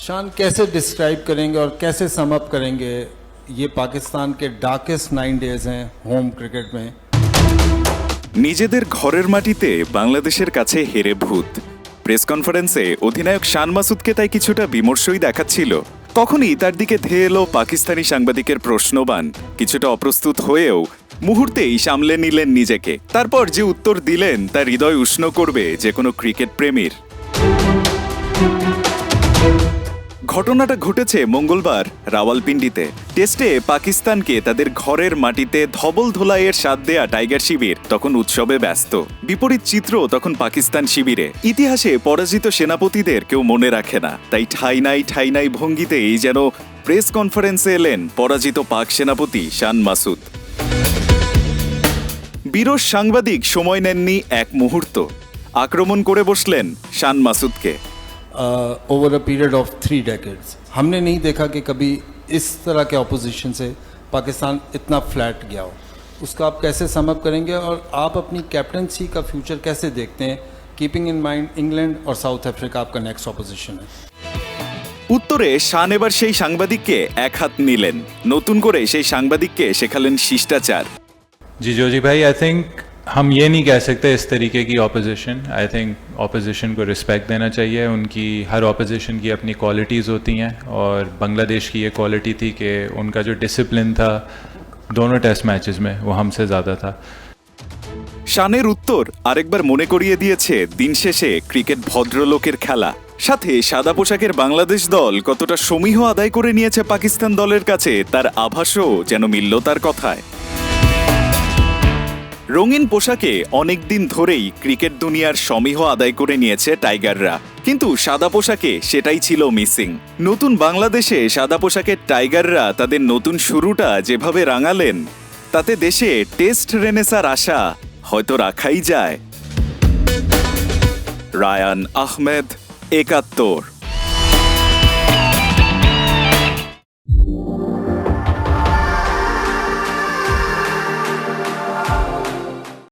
शान कैसे डिस्क्राइब करेंगे और कैसे सम अप करेंगे ये पाकिस्तान के डार्केस्ट 9 डेज हैं होम क्रिकेट में? নিজেদের ঘরের মাটিতে বাংলাদেশের কাছে হেরে ভূত। প্রেস কনফারেন্সে অধিনায়ক শান মাসুদকে তাই কিছুটা বিমর্ষই দেখাচ্ছিল। তখনই তার দিকে ধেয়ে এলো পাকিস্তানি সাংবাদিকের প্রশ্নবাণ। কিছুটা অপ্রস্তুত হয়েও মুহূর্তেই সামলে নিলেন নিজেকে। তারপর যে উত্তর দিলেন তা হৃদয় উষ্ণ করবে যে কোনো ক্রিকেট প্রেমীর। ঘটনাটা ঘটেছে মঙ্গলবার রাওয়ালপিন্ডিতে। টেস্টে পাকিস্তানকে তাদের ঘরের মাটিতে ধবল ধোলাইয়ের স্বাদ দেয়া টাইগার শিবির তখন উৎসবে ব্যস্ত। বিপরীত চিত্র তখন পাকিস্তান শিবিরে। ইতিহাসে পরাজিত সেনাপতিদের কেউ মনে রাখে না, তাই ঠাই নাই ভঙ্গিতেই যেন প্রেস কনফারেন্সে এলেন পরাজিত পাক সেনাপতি শান মাসুদ। বীরস সাংবাদিক সময় নেননি এক মুহূর্ত, আক্রমণ করে বসলেন শান মাসুদকে। Over a period of 3 decades हमने नहीं देखा कि कभी इस तरह के ऑपोजिशन से पाकिस्तान इतना फ्लैट गया हो। उसका आप कैसे सम अप करेंगे और आप अपनी कैप्टनसी का फ्यूचर कैसे देखते हैं, कीपिंग इन माइंड इंग्लैंड और साउथ अफ्रीका आपका नेक्स्ट ऑपोजिशन है? উত্তরে শান এবার সেই সাংবাদিককে এক হাত নিলেন, নতুন করে সেই সাংবাদিককে শেখালেন শিষ্টাচার। जी जोजी भाई, आई थिंक हम ये नहीं कह सकते इस तरीके की ऑपोजिशन। आई थिंक ऑपोजिशन को रिस्पेक्ट देना चाहिए। उनकी हर ऑपोजिशन की अपनी क्वालिटीज़ होती हैं और बांग्लादेश की ये क्वालिटी थी कि उनका जो डिसिप्लिन था दोनों टेस्ट मैचेस में वो हमसे ज़्यादा था। শানের উত্তর আরেকবার মনে করিয়ে দিয়েছে দিন শেষে ক্রিকেট ভদ্রলোকের খেলা। সাথে সাদা পোশাকের বাংলাদেশ দল কতটা সমীহ আদায় করে নিয়েছে পাকিস্তান দলের কাছে তার আভাসও যেন মিলল তার কথায়। রঙিন পোশাকে অনেকদিন ধরেই ক্রিকেট দুনিয়ার সমীহ আদায় করে নিয়েছে টাইগাররা, কিন্তু সাদা পোশাকে সেটাই ছিল মিসিং। নতুন বাংলাদেশে সাদা পোশাকের টাইগাররা তাদের নতুন শুরুটা যেভাবে রাঙালেন, তাতে দেশে টেস্ট রেনেসার আশা হয়তো রাখাই যায়। রায়ান আহমেদ, ৭১।